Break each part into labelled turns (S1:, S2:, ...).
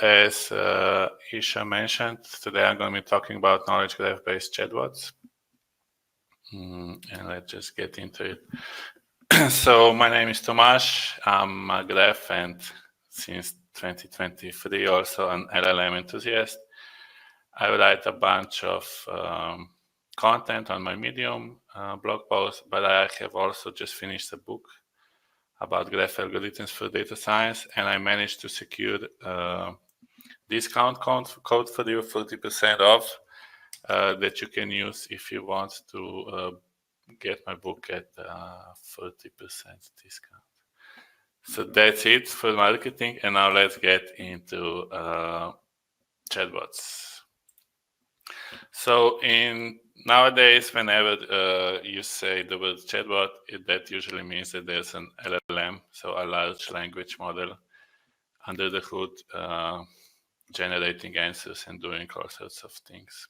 S1: as Isha mentioned, today I'm going to be talking about knowledge graph-based chatbots. And let's just get into it. So my name is Tomaz. I'm a graph and since 2023 also an LLM enthusiast. I write a bunch of content on my Medium blog post, but I have also just finished a book about graph algorithms for data science, and I managed to secure discount code for you, 40% off, that you can use if you want to get my book at 40% discount. So that's it for marketing, and now let's get into chatbots. So nowadays, whenever you say the word chatbot, that usually means that there's an LLM, so a large language model, under the hood, generating answers and doing all sorts of things.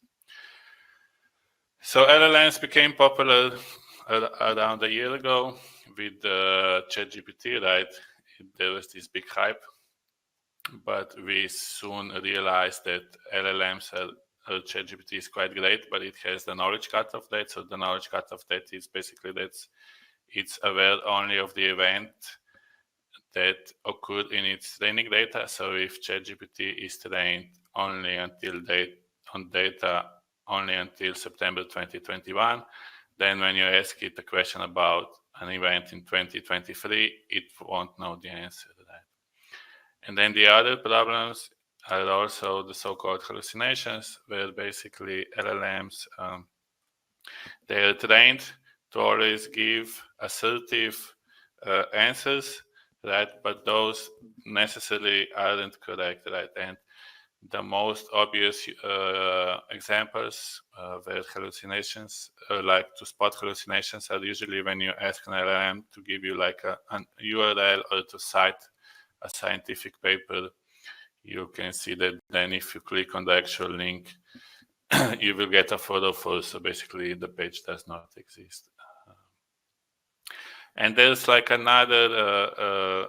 S1: So LLMs became popular around a year ago with ChatGPT, right? There was this big hype, but we soon realized that LLMs ChatGPT is quite great, but it has the knowledge cut of that. So the knowledge cut of that is basically that it's aware only of the event that occurred in its training data. So if ChatGPT is trained only until data only until September 2021, then when you ask it a question about an event in 2023, it won't know the answer to that. And then the other problems are also the so-called hallucinations, where basically LLMs, they are trained to always give assertive answers, right? But those necessarily aren't correct, right? And the most obvious examples where hallucinations, like to spot hallucinations, are usually when you ask an LLM to give you like an URL or to cite a scientific paper. You can see that then if you click on the actual link, you will get a photo false. So basically the page does not exist. And there's like another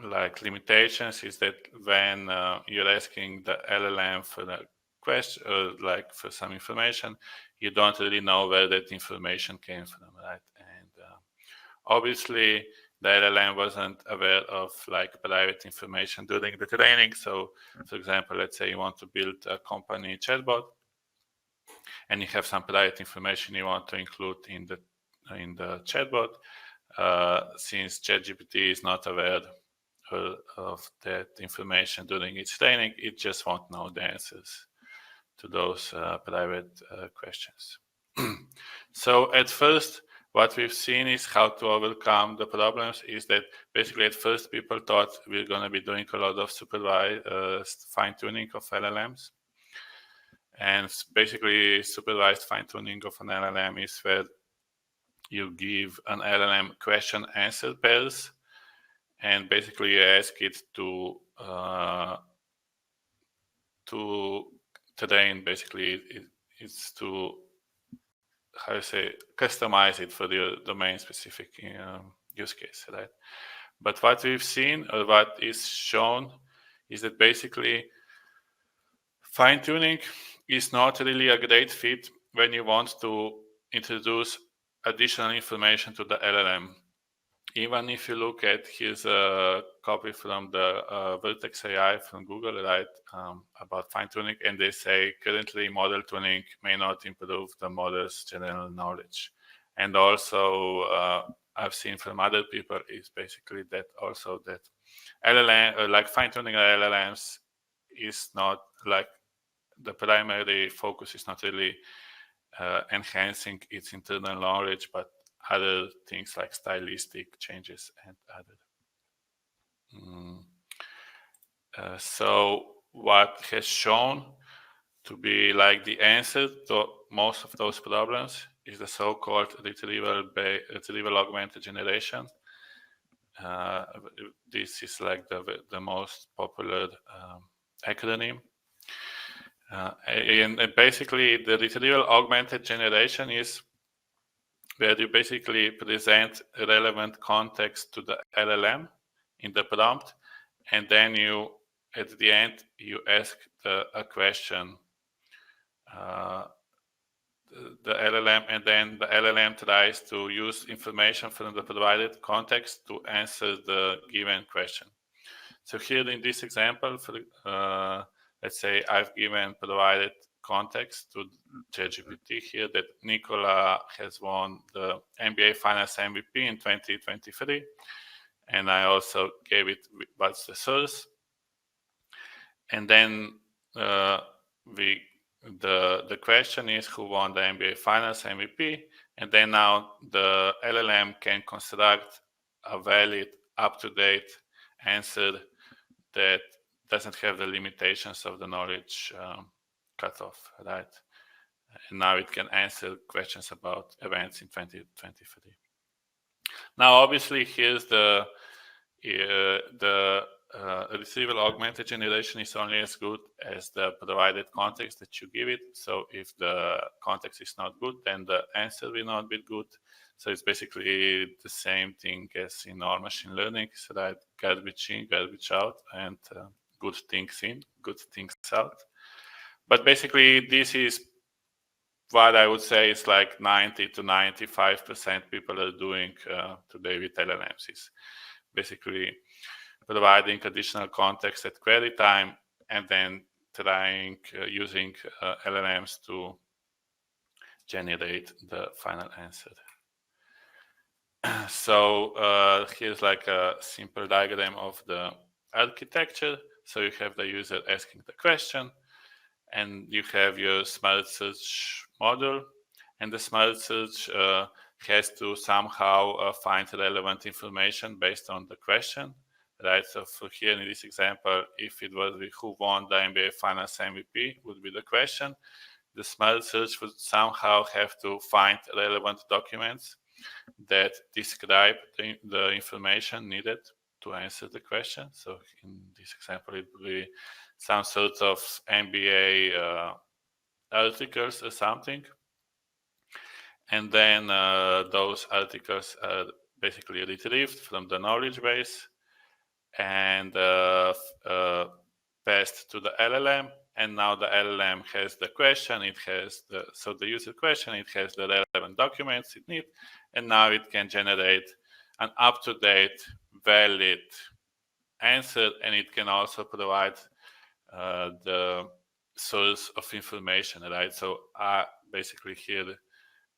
S1: like limitations is that when you're asking the LLM for the question, like for some information, you don't really know where that information came from, right? And obviously the LLM wasn't aware of like private information during the training. So for example, let's say you want to build a company chatbot and you have some private information you want to include in the chatbot. Since ChatGPT is not aware of that information during its training, it just won't know the answers to those private questions. So at first, what we've seen is how to overcome the problems is that basically at first people thought we're going to be doing a lot of supervised fine-tuning of LLMs. And basically supervised fine-tuning of an LLM is where you give an LLM question-answer pairs, and basically you ask it to train, basically it's to, how you say, customize it for the domain-specific use case, right? But what we've seen, or what is shown, is that basically fine-tuning is not really a great fit when you want to introduce additional information to the LLM. Even if you look at, here's a copy from the Vertex AI from Google, right, about fine-tuning, and they say currently model tuning may not improve the model's general knowledge. And also, I've seen from other people is basically that also that LLM, like fine-tuning LLMs is not like the primary focus is not really enhancing its internal knowledge, but other things like stylistic changes and other. So what has shown to be like the answer to most of those problems is the so-called retrieval augmented generation. This is like the most popular acronym. And basically the retrieval augmented generation is where you basically present relevant context to the LLM in the prompt, and then you at the end you ask a question, the LLM, and then the LLM tries to use information from the provided context to answer the given question. So here in this example, let's say I've provided context to ChatGPT here that Nicola has won the NBA Finals MVP in 2023, and I also gave it what's the source, and then the question is who won the NBA Finals MVP, and then now the LLM can construct a valid, up-to-date answer that doesn't have the limitations of the knowledge cutoff, right? And now it can answer questions about events in 2023. Now, obviously, here's the retrieval augmented generation is only as good as the provided context that you give it. So if the context is not good, then the answer will not be good. So it's basically the same thing as in our machine learning, so that garbage in, garbage out, and good things in, good things out. But basically, this is what I would say is like 90 to 95% people are doing today with LLMs. Is basically providing additional context at query time and then trying using LLMs to generate the final answer. So here's like a simple diagram of the architecture. So you have the user asking the question, and you have your smart search model, and the smart search has to somehow find relevant information based on the question, right? So for here in this example, if it was who won the NBA Finals MVP would be the question, the smart search would somehow have to find relevant documents that describe the information needed to answer the question. So in this example, it would be some sort of NBA articles or something. And then those articles are basically retrieved from the knowledge base and passed to the LLM. And now the LLM has the question, so the user question, it has the relevant documents it needs, and now it can generate an up-to-date, valid answer, and it can also provide the source of information, right? So basically here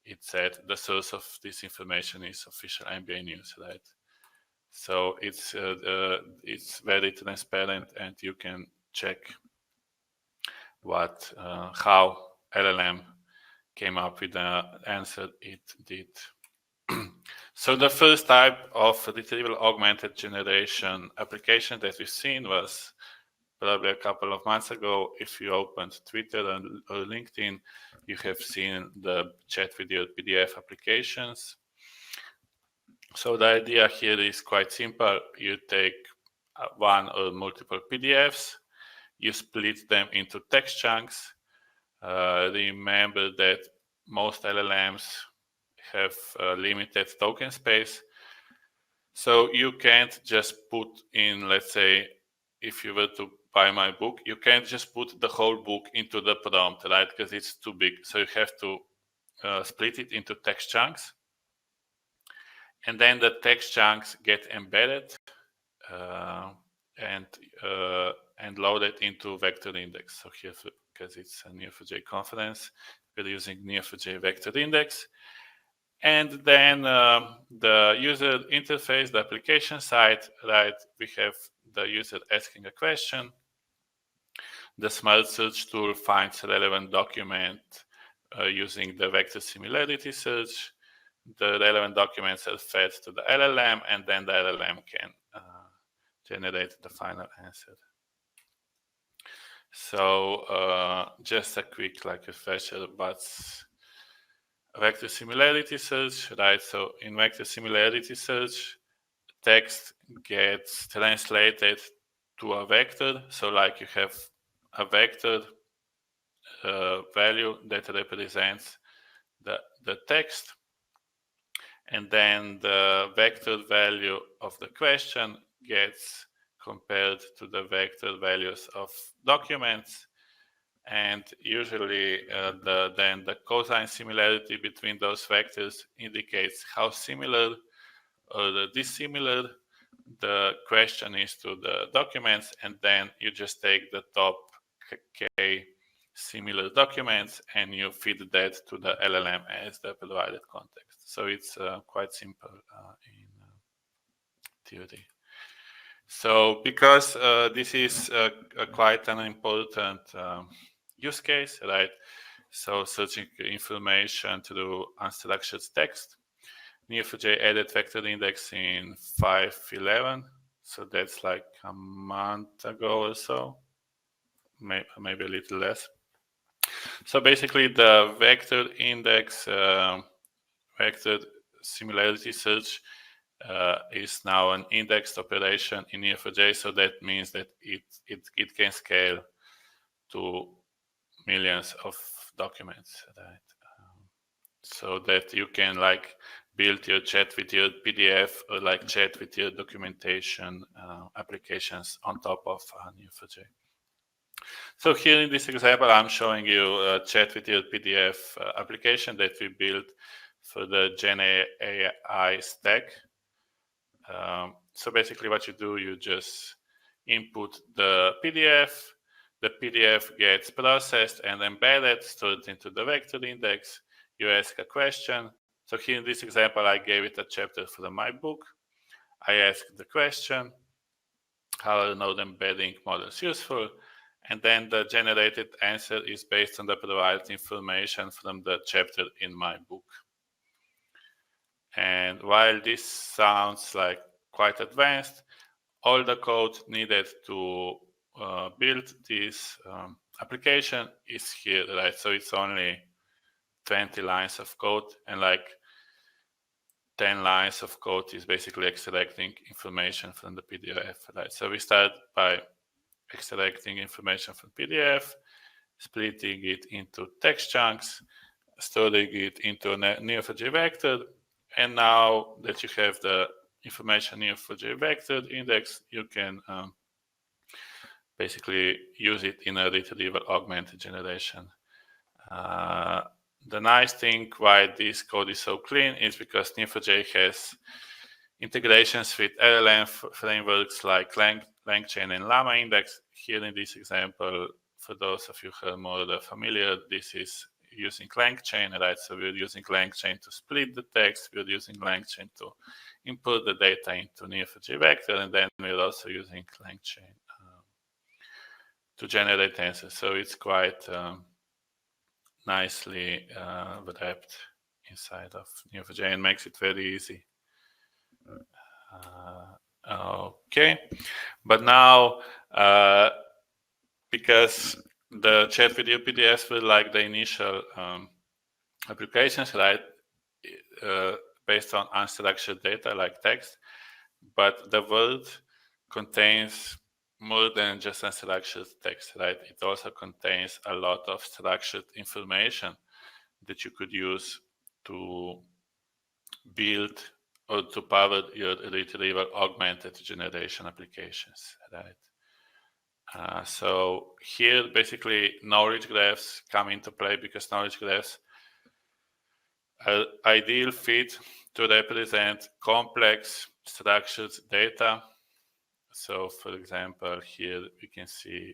S1: it said the source of this information is official NBA news, right? So it's very transparent, and you can check how LLM came up with the answer it did. So the first type of retrieval augmented generation application that we've seen was probably a couple of months ago. If you opened Twitter or LinkedIn, you have seen the chat video PDF applications. So the idea here is quite simple. You take one or multiple PDFs, you split them into text chunks. Remember that most LLMs have limited token space. So you can't just put in, let's say, if you were to buy my book, you can't just put the whole book into the prompt, right? Because it's too big. So you have to split it into text chunks. And then the text chunks get embedded and loaded into vector index. So here, because it's a Neo4j conference, we're using Neo4j vector index. And then the user interface, the application side, right? We have the user asking a question. The smart search tool finds a relevant document using the vector similarity search. The relevant documents are fed to the LLM, and then the LLM can generate the final answer. So just a quick refresher, what's vector similarity search, right? So in vector similarity search, text gets translated to a vector. So you have a vector value that represents the text, and then the vector value of the question gets compared to the vector values of documents. And usually then the cosine similarity between those vectors indicates how similar or dissimilar the question is to the documents, and then you just take the top k similar documents and you feed that to the LLM as the provided context. So it's quite simple in theory. So because this is quite an important use case, right? So searching information through unstructured text, Neo4j added vector index in 5.11. So that's like a month ago or so, maybe a little less. So basically the vector index, vector similarity search is now an indexed operation in Neo4j. So that means that it can scale to millions of documents, right? So that you can like build your chat with your PDF or like chat with your documentation applications on top of Neo4j. So here in this example, I'm showing you a chat with your PDF application that we built for the Gen AI stack. So basically what you do, you just input the PDF gets processed and embedded, stored into the vector index. You ask a question. So here in this example, I gave it a chapter from my book. I asked the question, how are node embedding models useful? And then the generated answer is based on the provided information from the chapter in my book. And while this sounds like quite advanced, all the code needed to build this application is here, right? So it's only 20 lines of code, and like 10 lines of code is basically extracting information from the PDF, right? So we start by extracting information from PDF, splitting it into text chunks, storing it into a Neo4j vector, and now that you have the information Neo4j vector index, you can basically use it in a retrieval augmented generation. The nice thing why this code is so clean is because Neo4j has integrations with LLM frameworks like LangChain and Llama Index. Here in this example, for those of you who are more familiar, this is using LangChain, right? So we're using LangChain to split the text. We're using LangChain to input the data into Neo4j vector, and then we're also using LangChain to generate answers. So it's quite nicely wrapped inside of Neo4j and makes it very easy. Okay, but now because the chat with your PDFs were like the initial applications, right, based on unstructured data like text, but the world contains more than just unstructured text, right? It also contains a lot of structured information that you could use to build or to power your retrieval augmented generation applications, right? So here, basically, knowledge graphs come into play because knowledge graphs are ideal fit to represent complex structured data. So, for example, here we can see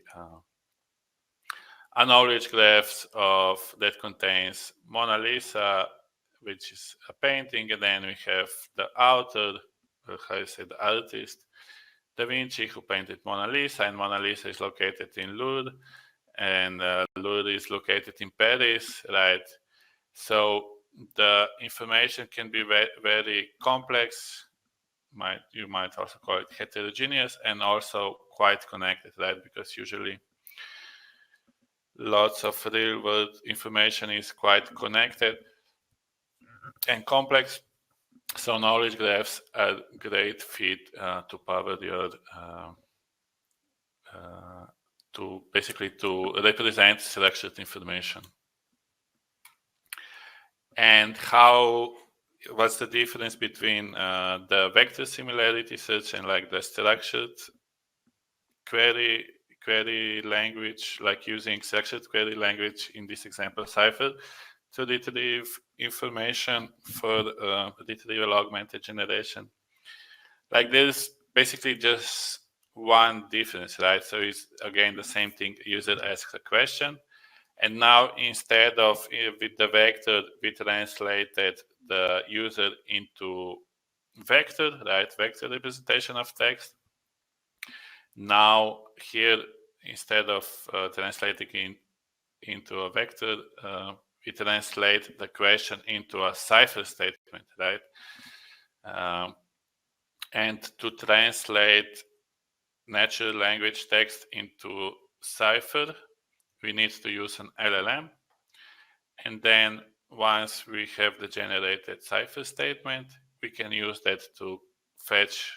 S1: a knowledge graph that contains Mona Lisa, which is a painting, and then we have the author, or how you say, the artist, Da Vinci, who painted Mona Lisa, and Mona Lisa is located in Lourdes, and Lourdes is located in Paris, right? So the information can be very complex. You might also call it heterogeneous, and also quite connected, right? Because usually lots of real world information is quite connected and complex. So knowledge graphs are great fit to power your to basically to represent structured information. And what's the difference between the vector similarity search and like the structured query language, like using structured query language, in this example Cypher, to retrieve information for retrieval augmented generation. Like there's basically just one difference, right? So it's again the same thing. User asks a question, and now instead of with the vector, we translated the user into vector, right? Vector representation of text. Now here, instead of translating into a vector, we translate the question into a Cypher statement, right? And to translate natural language text into Cypher, we need to use an LLM. And then once we have the generated Cypher statement, we can use that to fetch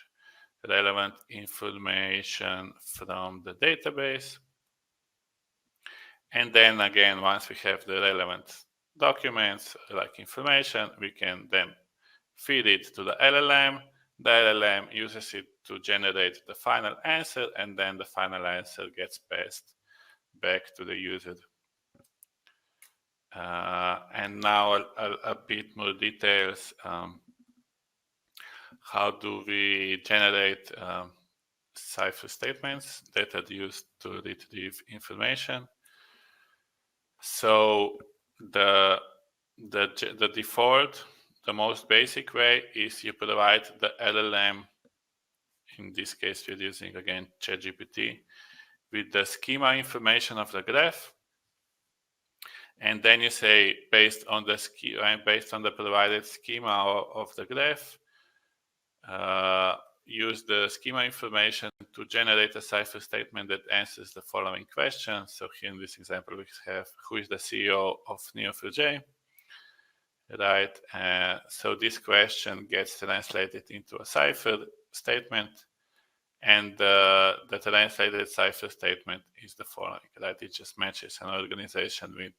S1: relevant information from the database. And then again, once we have the relevant documents, like information, we can then feed it to the LLM. The LLM uses it to generate the final answer, and then the final answer gets passed back to the user. And now a bit more details. How do we generate Cypher statements that are used to retrieve information? So the default, the most basic way is you provide the LLM. In this case, we're using again ChatGPT with the schema information of the graph, and then you say based on the schema, based on the provided schema of the graph, use the schema information to generate a Cypher statement that answers the following questions. So here in this example, we have who is the CEO of Neo4j, right? So this question gets translated into a Cypher statement, and the translated Cypher statement is the following, right? It just matches an organization with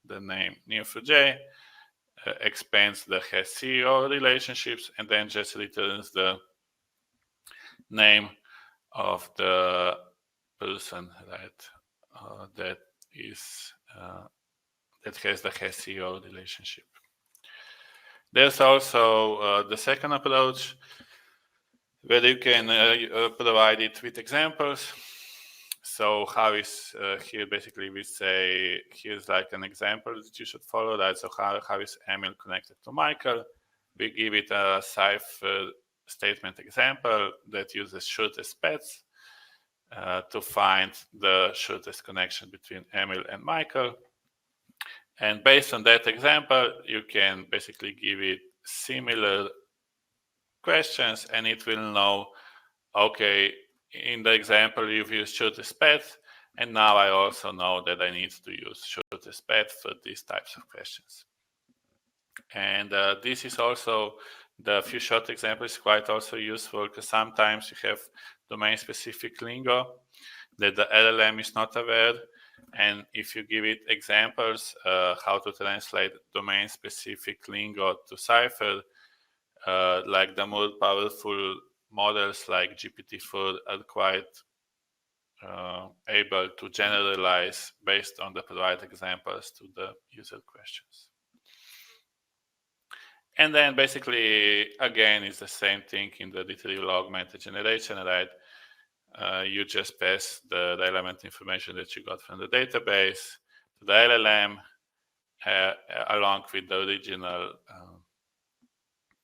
S1: the name Neo4j, expands the has CEO relationships, and then just returns the name of the person, right? That has the has CEO relationship. There's also the second approach, where you can provide it with examples. So how is here basically we say here's like an example that you should follow, right? So how is Emil connected to Michael? We give it a Cypher statement example that uses shortest paths to find the shortest connection between Emil and Michael. And based on that example, you can basically give it similar questions, and it will know, okay, in the example you've used shortest path, and now I also know that I need to use shortest path for these types of questions. And this is also, the few short examples quite also useful, because sometimes you have domain-specific lingo that the LLM is not aware, and if you give it examples how to translate domain-specific lingo to Cypher, like the more powerful models like GPT-4 are quite able to generalize based on the provided examples to the user questions. And then basically, again, it's the same thing in the retrieval augmented generation, right? You just pass the relevant information that you got from the database to the LLM along with the original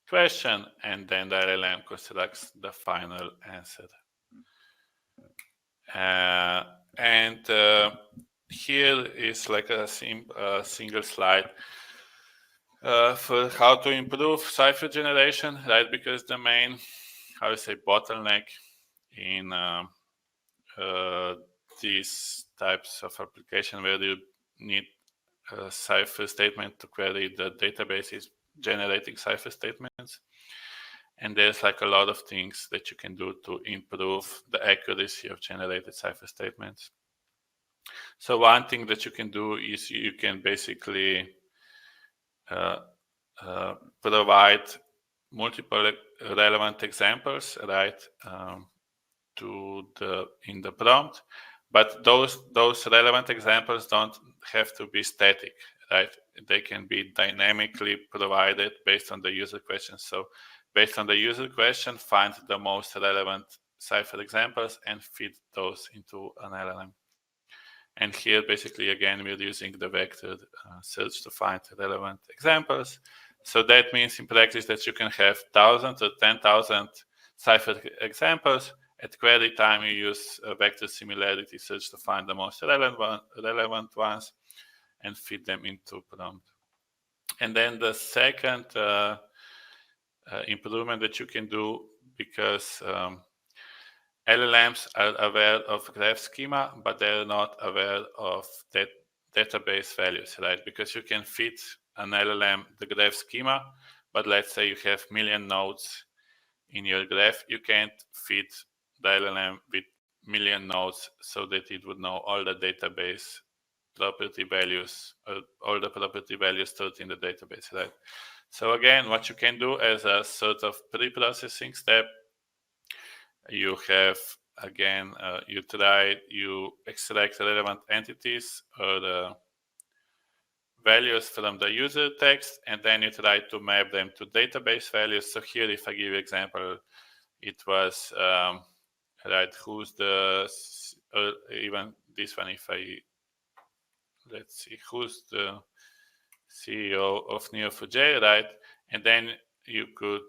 S1: question, and then the LLM constructs the final answer. And here is like a single slide for how to improve Cypher generation, right? Because the main, how to say, bottleneck in these types of application where you need a Cypher statement to query the database is generating Cypher statements. And there's like a lot of things that you can do to improve the accuracy of generated Cypher statements. So one thing that you can do is you can basically provide multiple relevant examples, right? in the prompt, but those relevant examples don't have to be static, right? They can be dynamically provided based on the user question. So based on the user question, find the most relevant Cypher examples and feed those into an LLM. And here, basically, again, we're using the vector search to find relevant examples. So that means in practice that you can have 1,000 or 10,000 Cypher examples. At query time, you use a vector similarity search to find the most relevant ones and feed them into prompt. And then the second improvement that you can do, because LLMs are aware of graph schema, but they're not aware of that database values, right? Because you can fit an LLM the graph schema, but let's say you have million nodes in your graph, you can't fit the LLM with million nodes so that it would know all the database property values, or all the property values stored in the database, right? So again, what you can do as a sort of pre-processing step, you have, again, you extract relevant entities or the values from the user text, and then you try to map them to database values. So here, if I give you example, it was, right, who's the, or even this one, if I, let's see, who's the CEO of Neo4j, right? And then you could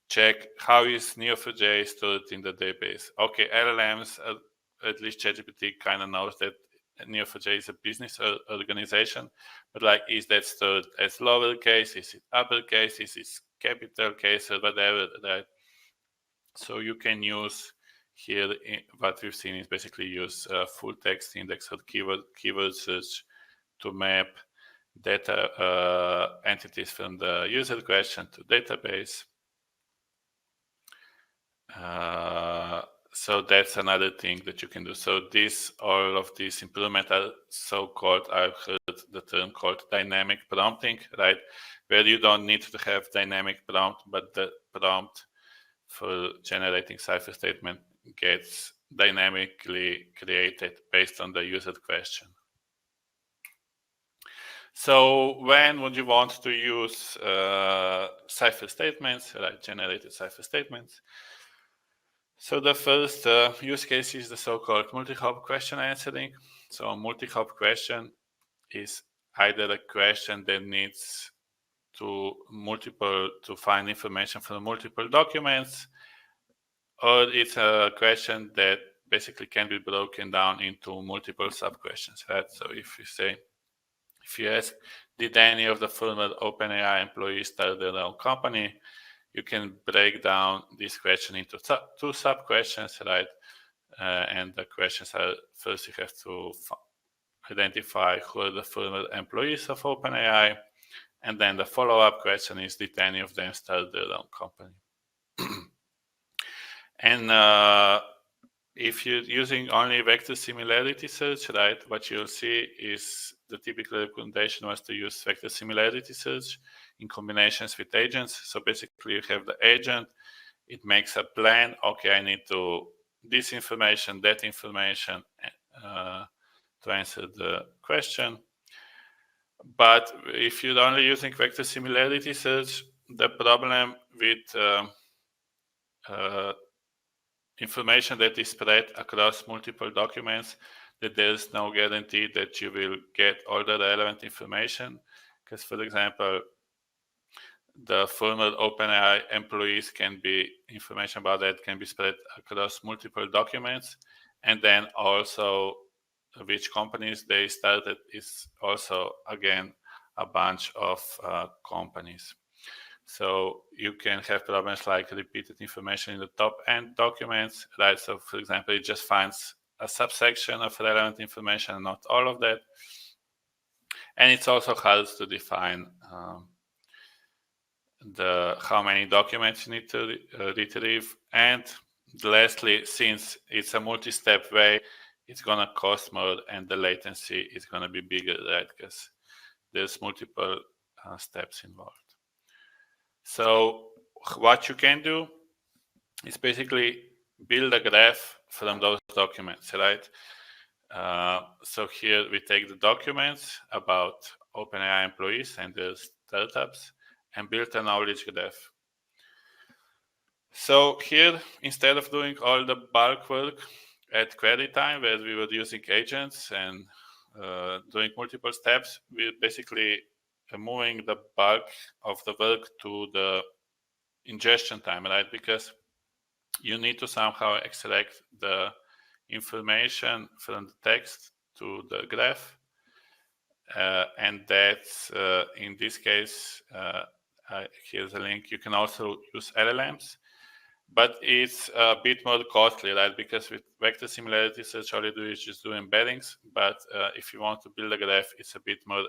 S1: check how is Neo4j stored in the database. Okay, LLMs, at least ChatGPT kind of knows that Neo4j is a business organization, but like, is that stored as lowercase? Is it uppercase? Is it capital case or whatever, right? So you can use here, what we've seen is basically use full text index or keyword search to map data entities from the user question to database. So that's another thing that you can do. So all of these improvements are so-called, I've heard the term called dynamic prompting, right? Where you don't need to have dynamic prompt, but the prompt for generating Cypher statement gets dynamically created based on the user question. So when would you want to use Cypher statements, right? Generated Cypher statements. So the first use case is the so-called multi-hop question answering. So a multi-hop question is either a question that needs to find information from multiple documents, or it's a question that basically can be broken down into multiple sub-questions, right? So if you ask, did any of the former OpenAI employees start their own company? You can break down this question into two sub-questions, right? And the questions are, first you have to identify who are the former employees of OpenAI, and then the follow-up question is, did any of them start their own company? And if you're using only vector similarity search, right, what you'll see is the typical recommendation was to use vector similarity search in combinations with agents. So basically you have the agent, it makes a plan. Okay, I need this information, that information to answer the question. But if you're only using vector similarity search, the problem with information that is spread across multiple documents, that there's no guarantee that you will get all the relevant information. Because, for example, the former OpenAI employees information about that can be spread across multiple documents. And then also which companies they started is also, again, a bunch of companies. So you can have problems like repeated information in the top end documents, right? So for example, it just finds a subsection of relevant information and not all of that. And it's also hard to define how many documents you need to retrieve. And lastly, since it's a multi-step way, it's gonna cost more and the latency is gonna be bigger, right? Because there's multiple steps involved. So what you can do is basically build a graph from those documents, right? So here we take the documents about OpenAI employees and their startups and build a knowledge graph. So here, instead of doing all the bulk work at query time, where we were using agents and doing multiple steps, we're basically moving the bulk of the work to the ingestion time, right? Because you need to somehow extract the information from the text to the graph. And that's, in this case, here's a link. You can also use LLMs, but it's a bit more costly, right? Because with vector similarity search, all you do is just do embeddings. But if you want to build a graph, it's a bit more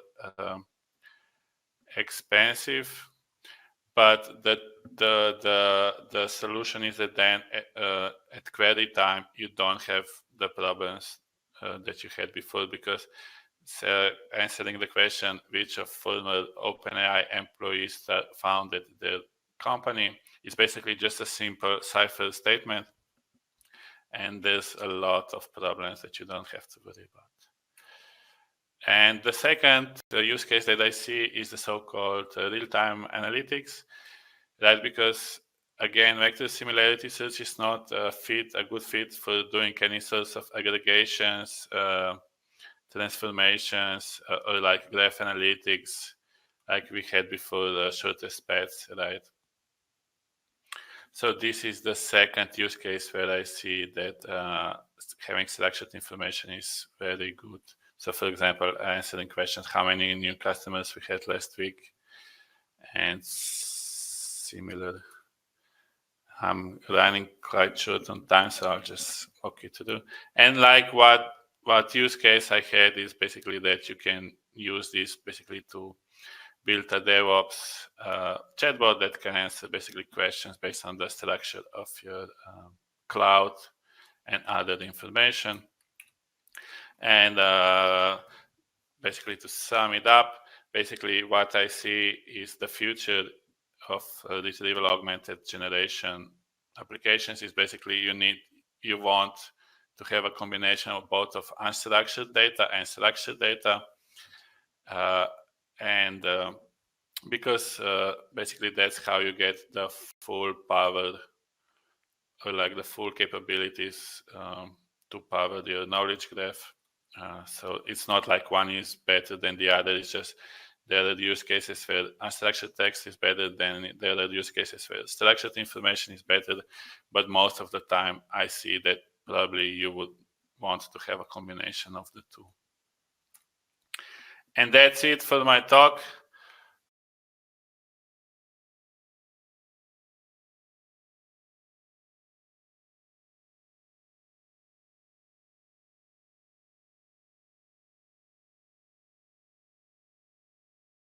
S1: expensive. But the solution is that then at query time, you don't have the problems that you had before, because answering the question which of former OpenAI employees founded their company is basically just a simple Cypher statement, and there's a lot of problems that you don't have to worry about. And the second use case that I see is the so-called real-time analytics, right? Because again, vector similarity search is not a good fit for doing any sorts of aggregations, transformations, or like graph analytics, like we had before the shortest paths, right? So this is the second use case where I see that having structured information is very good. So for example, answering questions, how many new customers we had last week, and similar. I'm running quite short on time, so I'll just walk you through. And like what use case I had is basically that you can use this basically to build a DevOps chatbot that can answer basically questions based on the structure of your cloud and other information. And basically to sum it up, basically what I see is the future of retrieval augmented generation applications is basically you want to have a combination of both of unstructured data and structured data, and because basically that's how you get the full power, or like the full capabilities to power your knowledge graph. So it's not like one is better than the other. It's just there are use cases where unstructured text is better than there are use cases where structured information is better. But most of the time, I see that probably you would want to have a combination of the two. And that's it for my talk.